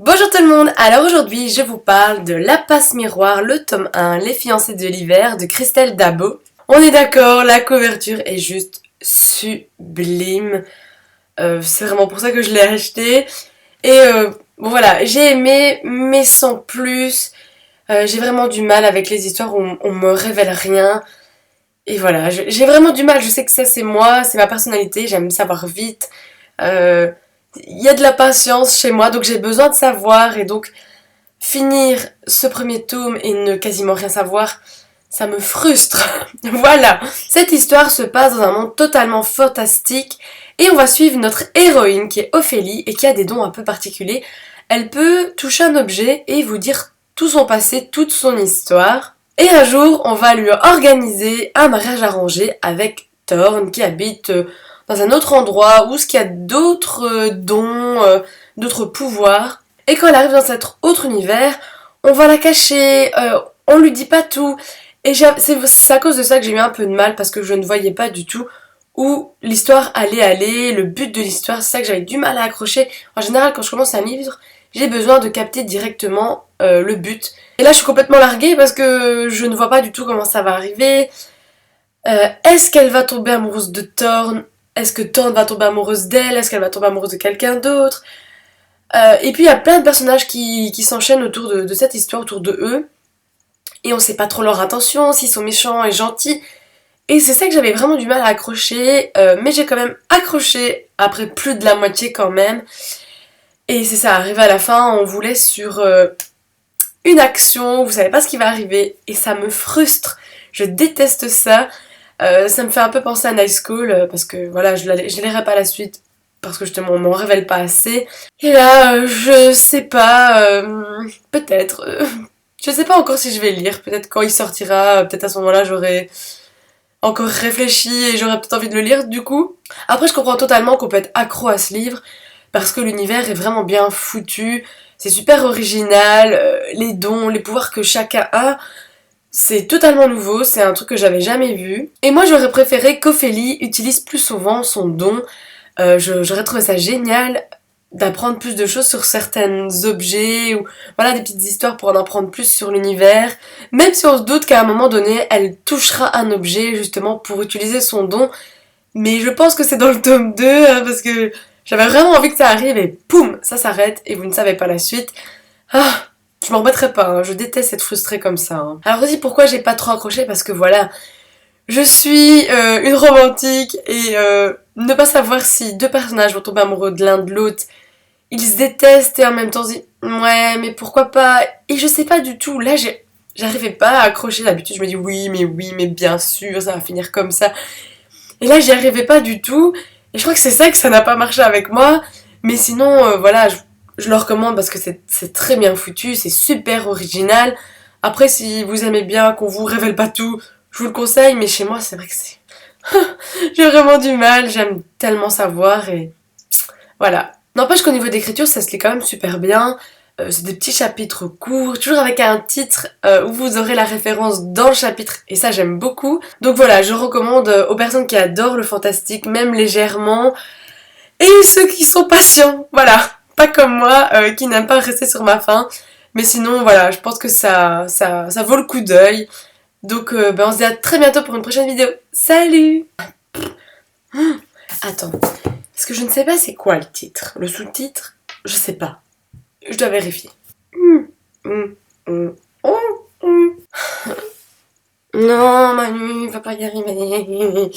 Bonjour tout le monde, alors aujourd'hui je vous parle de La Passe Miroir, le tome 1, Les fiancés de l'hiver de Christelle Dabo. On est d'accord, la couverture est juste sublime, c'est vraiment pour ça que je l'ai acheté. Et bon voilà, j'ai aimé mais sans plus. J'ai vraiment du mal avec les histoires où on me révèle rien. Et voilà, j'ai vraiment du mal, je sais que ça c'est moi, c'est ma personnalité, j'aime savoir vite. Euh, Il y a de la patience chez moi, donc j'ai besoin de savoir. Et donc finir ce premier tome et ne quasiment rien savoir, ça me frustre. Voilà, cette histoire se passe dans un monde totalement fantastique. Et on va suivre notre héroïne qui est Ophélie et qui a des dons un peu particuliers. Elle peut toucher un objet et vous dire tout son passé, toute son histoire. Et un jour, on va lui organiser un mariage arrangé avec Thorn qui habite dans un autre endroit où il y a d'autres dons, d'autres pouvoirs. Et quand elle arrive dans cet autre univers, on va la cacher, on lui dit pas tout. Et c'est à cause de ça que j'ai eu un peu de mal parce que je ne voyais pas du tout où l'histoire allait aller, le but de l'histoire, c'est ça que j'avais du mal à accrocher. En général, quand je commence un livre, j'ai besoin de capter directement le but. Et là, je suis complètement larguée parce que je ne vois pas du tout comment ça va arriver. Est-ce qu'elle va tomber amoureuse de Thorn? Est-ce que Thorn va tomber amoureuse d'elle? Est-ce qu'elle va tomber amoureuse de quelqu'un d'autre? Et puis il y a plein de personnages qui s'enchaînent autour de cette histoire, autour de eux. Et on sait pas trop leur intention, s'ils sont méchants et gentils. Et c'est ça que j'avais vraiment du mal à accrocher. Mais j'ai quand même accroché après plus de la moitié quand même. Et c'est ça, arrivé à la fin, on vous laisse sur une action, vous savez pas ce qui va arriver. Et ça me frustre. Je déteste ça. Ça me fait un peu penser à Night School parce que voilà, je lirai pas la suite parce que justement on m'en révèle pas assez. Et là, je sais pas, peut-être. Je sais pas encore si je vais le lire. Peut-être quand il sortira, peut-être à ce moment-là j'aurai encore réfléchi et j'aurais peut-être envie de le lire du coup. Après, je comprends totalement qu'on peut être accro à ce livre parce que l'univers est vraiment bien foutu. C'est super original, les dons, les pouvoirs que chacun a. C'est totalement nouveau, c'est un truc que j'avais jamais vu. Et moi j'aurais préféré qu'Ophélie utilise plus souvent son don. J'aurais trouvé ça génial d'apprendre plus de choses sur certains objets ou voilà des petites histoires pour en apprendre plus sur l'univers. Même si on se doute qu'à un moment donné, elle touchera un objet justement pour utiliser son don. Mais je pense que c'est dans le tome 2 hein, parce que j'avais vraiment envie que ça arrive et poum, ça s'arrête et vous ne savez pas la suite. Ah, je m'en remettrai pas, hein. Je déteste être frustrée comme ça. Hein. Alors aussi pourquoi j'ai pas trop accroché parce que voilà, je suis une romantique et ne pas savoir si deux personnages vont tomber amoureux de l'un de l'autre, ils se détestent et en même temps se disent ouais mais pourquoi pas et je sais pas du tout. Là j'arrivais pas à accrocher. D'habitude je me dis oui mais bien sûr ça va finir comme ça. Et là j'y arrivais pas du tout et je crois que c'est ça que ça n'a pas marché avec moi. Mais sinon voilà je le recommande parce que c'est très bien foutu, c'est super original. Après si vous aimez bien qu'on vous révèle pas tout, je vous le conseille, mais chez moi c'est vrai que c'est... J'ai vraiment du mal, j'aime tellement savoir et voilà. N'empêche qu'au niveau d'écriture ça se lit quand même super bien. C'est des petits chapitres courts, toujours avec un titre où vous aurez la référence dans le chapitre et ça j'aime beaucoup. Donc voilà, je recommande aux personnes qui adorent le fantastique, même légèrement, et ceux qui sont patients, voilà, pas comme moi qui n'aiment pas rester sur ma faim. Mais sinon voilà, je pense que ça vaut le coup d'œil. Donc on se dit à très bientôt pour une prochaine vidéo. Salut! Attends, parce que je ne sais pas c'est quoi le titre. Le sous-titre, je sais pas. Je dois vérifier. Non, Manu, il va pas y arriver.